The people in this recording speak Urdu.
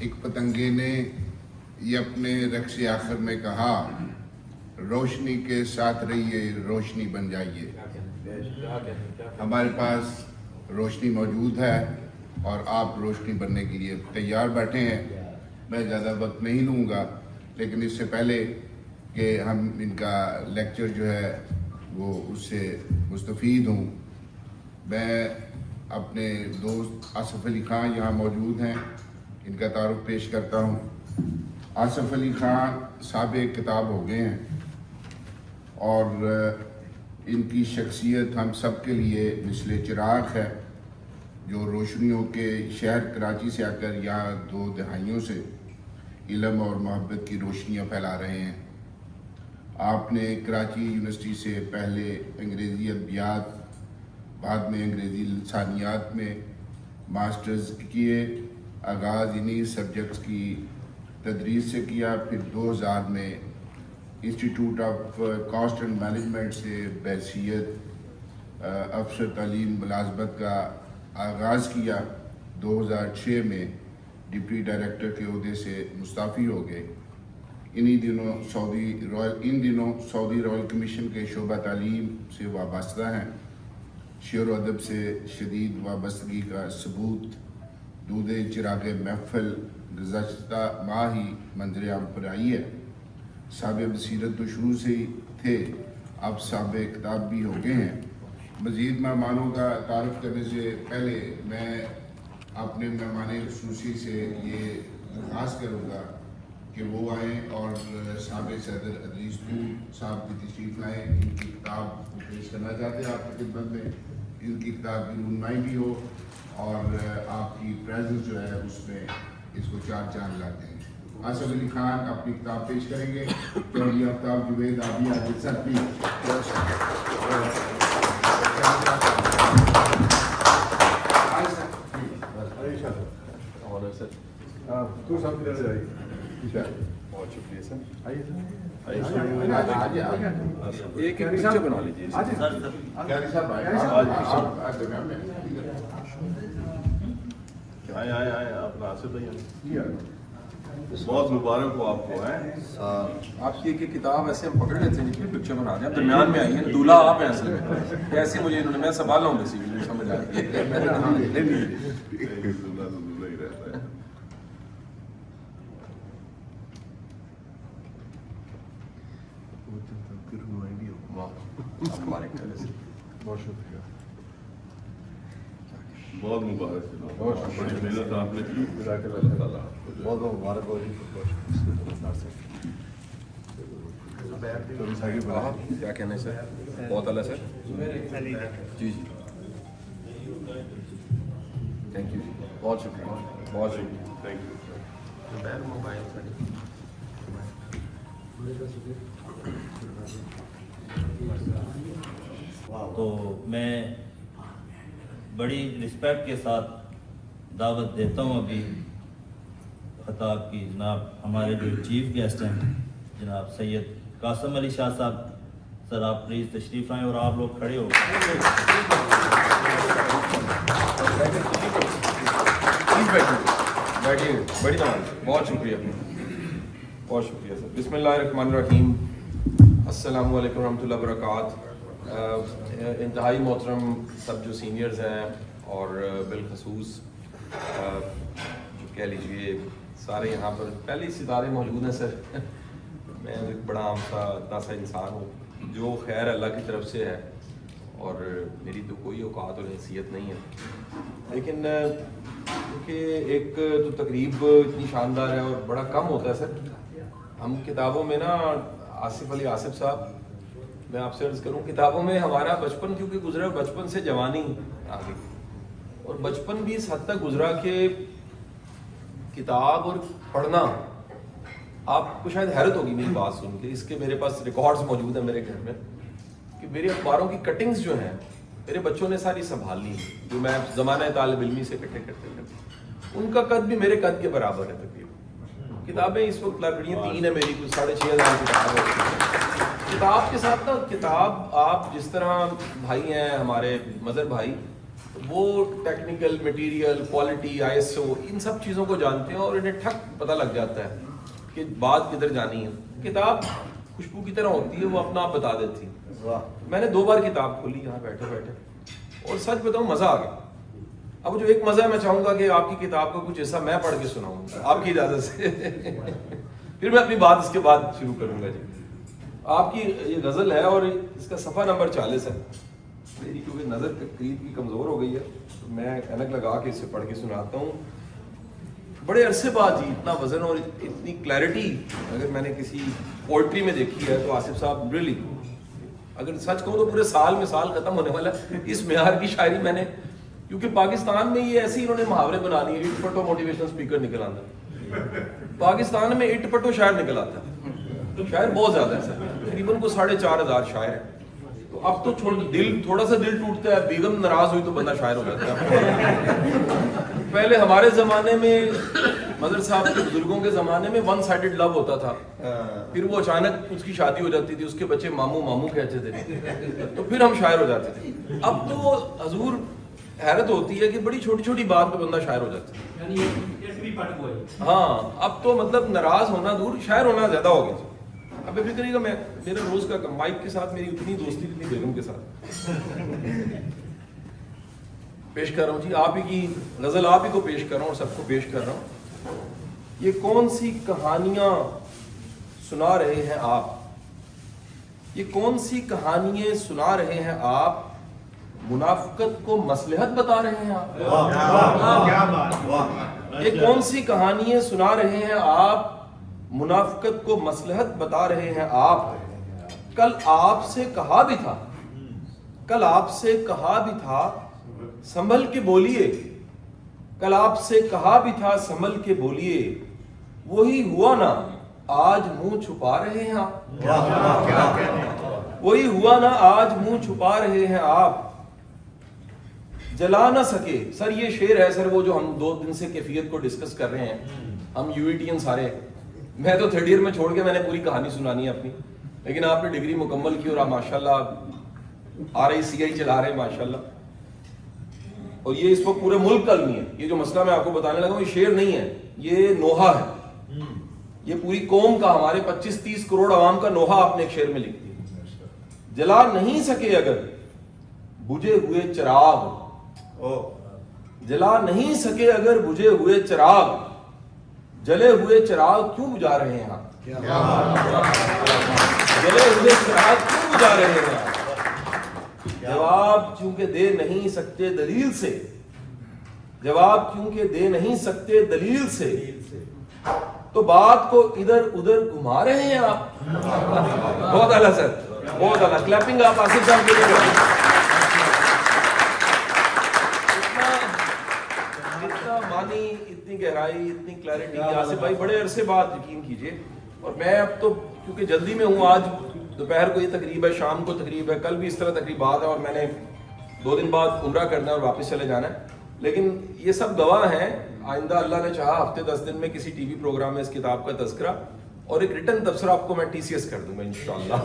ایک پتنگے نے یہ اپنے رقص آخر میں کہا، روشنی کے ساتھ رہیے، روشنی بن جائیے۔ ہمارے پاس روشنی موجود ہے اور آپ روشنی بننے کے لیے تیار بیٹھے ہیں۔ میں زیادہ وقت نہیں لوں گا، لیکن اس سے پہلے کہ ہم ان کا لیکچر جو ہے وہ اس سے مستفید ہوں، میں اپنے دوست آصف علی خان یہاں موجود ہیں، ان کا تعارف پیش کرتا ہوں۔ آصف علی خان سابق کتاب ہو گئے ہیں اور ان کی شخصیت ہم سب کے لیے مثل چراغ ہے، جو روشنیوں کے شہر کراچی سے آ کر یہاں 2 دہائیوں سے علم اور محبت کی روشنیاں پھیلا رہے ہیں۔ آپ نے کراچی یونیورسٹی سے پہلے انگریزی ادبیات، بعد میں انگریزی لسانیات میں ماسٹرز کیے۔ آغاز انہی سبجیکٹس کی تدریس سے کیا، پھر 2000 میں institute of cost and management سے بحیثیت افسر تعلیم ملازمت کا آغاز کیا۔ 2006 میں ڈپٹی ڈائریکٹر کے عہدے سے مستعفی ہو گئے۔ ان دنوں سعودی رائل کمیشن کے شعبہ تعلیم سے وابستہ ہیں۔ شعر و ادب سے شدید وابستگی کا ثبوت دودھ چراغ محفل گزشتہ ماہ ہی منظر عام پر آئی ہے۔ صاحب بصیرت تو شروع سے ہی تھے، اب صاحب کتاب بھی ہو گئے ہیں۔ مزید مہمانوں کا تعارف کرنے سے پہلے میں اپنے مہمان خصوصی سے یہ درخواست کروں گا کہ وہ آئیں اور سابق صدر ادریس طور صاحب کی تشریف لائیں۔ ان کی کتاب کو پیش کرنا چاہتے ہیں آپ کی خدمت میں، ان کی کتاب کی رونمائی بھی ہو اور آپ کی پریزنس جو ہے اس میں اس کو 4 چاند لاتے ہیں۔ آصف علی خان اپنی کتاب پیش کریں گے۔ چودھری آفتاب جوید آبی عادل سر پلیز۔ بہت شکریہ سر۔ ایک پیچھے بنا لیجیے آپ ناصر بھائی، بہت مبارک ہو آپ کو ہے آپ کی ایک کتاب ایسے ہم پکڑ لیتے ہیں کہ پکچر بنا دیں، درمیان میں آئی ہیں، دولہا آپ ہیں اصل میں، ایسے مجھے انہوں نے میں سنبھال ہوں کسی بھی سمجھ آئے بہت شکریہ، بہت مبارک، بڑی محنت آپ نے کی، بہت بہت مبارک ہو جی۔ کیا کہنا ہے سر؟ بہت اعلیٰ سر، جی جی تھینک یو جی، بہت شکریہ، بہت شکریہ، تھینک یو۔ تو میں بڑی رسپیکٹ کے ساتھ دعوت دیتا ہوں ابھی خطاب کی جناب ہمارے جو چیف گیسٹ ہیں جناب سید قاسم علی شاہ صاحب، سر آپ پلیز تشریف لائیں اور آپ لوگ کھڑے ہو بیٹھیے، بڑی بات، بہت شکریہ، بہت شکریہ سر۔ بسم اللہ الرحمن الرحیم، السلام علیکم ورحمۃ اللہ وبرکاتہ۔ انتہائی محترم سب جو سینئرز ہیں اور بالخصوص جو کہہ لیجیے سارے یہاں پر پہلے ستارے موجود ہیں سر، میں ایک بڑا عام سا اتنا سا انسان ہوں جو خیر اللہ کی طرف سے ہے اور میری تو کوئی اوقات اور حیثیت نہیں ہے، لیکن کیونکہ ایک تو تقریب اتنی شاندار ہے اور بڑا کم ہوتا ہے سر۔ ہم کتابوں میں نا آصف علی آصف صاحب، میں آپ سے عرض کروں کتابوں میں ہمارا بچپن کیونکہ گزرا، بچپن سے جوانی آ گئی اور بچپن بھی اس حد تک گزرا کہ کتاب اور پڑھنا، آپ کو شاید حیرت ہوگی میری بات سن کے، اس کے میرے پاس ریکارڈز موجود ہیں میرے گھر میں کہ میرے اخباروں کی کٹنگز جو ہیں میرے بچوں نے ساری سنبھال لی ہیں، جو میں زمانہ طالب علمی سے اکٹھے کرتے تھے، ان کا قد بھی میرے قد کے برابر ہے تقریباً۔ کتابیں اس وقت لائبریریاں 3 ہیں میری، کچھ 6500 کتابیں۔ کتاب کے ساتھ نا، کتاب آپ جس طرح بھائی ہیں ہمارے مظہر بھائی، وہ ٹیکنیکل مٹیریل کوالٹی ISO ان سب چیزوں کو جانتے ہیں اور انہیں ٹھک پتہ لگ جاتا ہے کہ بات کدھر جانی ہے. کتاب خوشبو کی طرح ہوتی ہے, وہ اپنا آپ بتا دیتی ہے. میں نے 2 بار کتاب کھولی یہاں بیٹھے بیٹھے اور سچ بتاؤں مزہ آ گیا. اب جو ایک مزہ ہے میں چاہوں گا کہ آپ کی کتاب کا کچھ ایسا میں پڑھ کے سناؤں آپ کی اجازت سے. پھر میں اپنی بات اس کے بعد شروع کروں گا. جی آپ کی یہ غزل ہے اور اس کا صفحہ نمبر 40 ہے. میری کیونکہ نظر قریب کی کمزور ہو گئی ہے تو میں اینک لگا کے اسے پڑھ کے سناتا ہوں. بڑے عرصے بعد جی اتنا وزن اور اتنی کلیئرٹی اگر میں نے کسی پوئٹری میں دیکھی ہے تو آصف صاحب ریئلی, اگر سچ کہوں تو پورے سال میں سال ختم ہونے والا ہے اس معیار کی شاعری میں نے, کیونکہ پاکستان میں یہ ایسے انہوں نے محاورے بنا لیے. اٹ پٹو موٹیویشنل اسپیکر نکل آتا, پاکستان میں اٹ پٹو شاعر نکل آتا ہے. شاعر بہت زیادہ ہے سر, تقریباً کو 4,500 شاعر ہے. تو اب تو دل تھوڑا سا دل ٹوٹتا ہے, بیگم ناراض ہوئی تو بندہ شاعر ہو جاتا ہے. پہلے ہمارے زمانے میں مدر صاحب کے بزرگوں کے زمانے میں 1 sided لو ہوتا تھا, پھر وہ اچانک اس کی شادی ہو جاتی تھی, اس کے بچے ماموں ماموں کہتے تھے تو پھر ہم شاعر ہو جاتے تھے. اب تو حضور حیرت ہوتی ہے کہ بڑی چھوٹی چھوٹی بات پہ بندہ شاعر ہو جاتا ہے. ہاں اب تو مطلب ناراض ہونا دور, شاعر ہونا زیادہ ہو گیا. اب فکر کریے گا میرا روز کا مائک کے ساتھ میری اتنی دوستی اتنی بیگم کے ساتھ. پیش کر رہا ہوں جی آپ ہی کی غزل, آپ ہی کو پیش کر رہا ہوں اور سب کو پیش کر رہا ہوں. یہ کون سی کہانیاں سنا رہے ہیں آپ, یہ کون سی کہانیاں سنا رہے ہیں آپ, منافقت کو مصلحت بتا رہے ہیں آپ. یہ کون سی کہانیاں سنا رہے ہیں آپ, منافقت کو مصلحت بتا رہے ہیں آپ. کل آپ سے کہا بھی تھا, کل آپ سے کہا بھی تھا سنبھل کے بولیے, کل آپ سے کہا بھی تھا سنبھل کے بولیے, وہی ہوا نا آج منہ چھپا رہے ہیں آپ. وہی ہوا نا آج منہ چھپا رہے ہیں آپ. جلا نہ سکے, سر یہ شعر ہے سر وہ جو ہم 2 دن سے کیفیت کو ڈسکس کر رہے ہیں. ہم UETN سارے, میں تو 3rd ایئر میں چھوڑ کے میں نے پوری کہانی سنانی ہے اپنی, لیکن آپ نے ڈگری مکمل کی اور آپ ماشاءاللہ RICI چلا رہے ہیں ماشاءاللہ. اور یہ اس وقت پورے ملک کا المی ہے. یہ جو مسئلہ میں آپ کو بتانے لگا ہوں یہ شعر نہیں ہے, یہ نوحہ ہے. یہ پوری قوم کا, ہمارے 25-30 کروڑ عوام کا نوحہ آپ نے ایک شعر میں لکھ دیا. جلا نہیں سکے اگر بجھے ہوئے چراغ, جلا نہیں سکے اگر بجھے ہوئے چراغ, جلے ہوئے چراغ کیوں بجھا رہے ہیں آپ. جلے ہوئے چراغ کیوں بجھا رہے ہیں آپ. جواب چونکہ دے نہیں سکتے دلیل سے, جواب کیونکہ دے نہیں سکتے دلیل سے, تو بات کو ادھر ادھر گھما رہے ہیں آپ. بہت اعلیٰ سر, بہت اعلیٰ. کلیپنگ آپ آصف صاحب کے لیے کریں. اتنا معنی, اتنی گہرائی, اتنی کلیئرٹی. آصف بھائی بڑے عرصے بعد یقین کیجئے, اور میں اب تو کیونکہ جلدی میں ہوں, آج دوپہر کو یہ تقریب ہے, شام کو تقریب ہے, کل بھی اس طرح تقریبات ہے, اور میں نے 2 دن بعد عمرہ کرنا ہے اور واپس چلے جانا ہے. لیکن یہ سب گواہ ہیں, آئندہ اللہ نے چاہا ہفتے 10 دن میں کسی ٹی وی پروگرام میں اس کتاب کا تذکرہ اور ایک ریٹن تبصرہ آپ کو میں TCS کر دوں گا انشاءاللہ.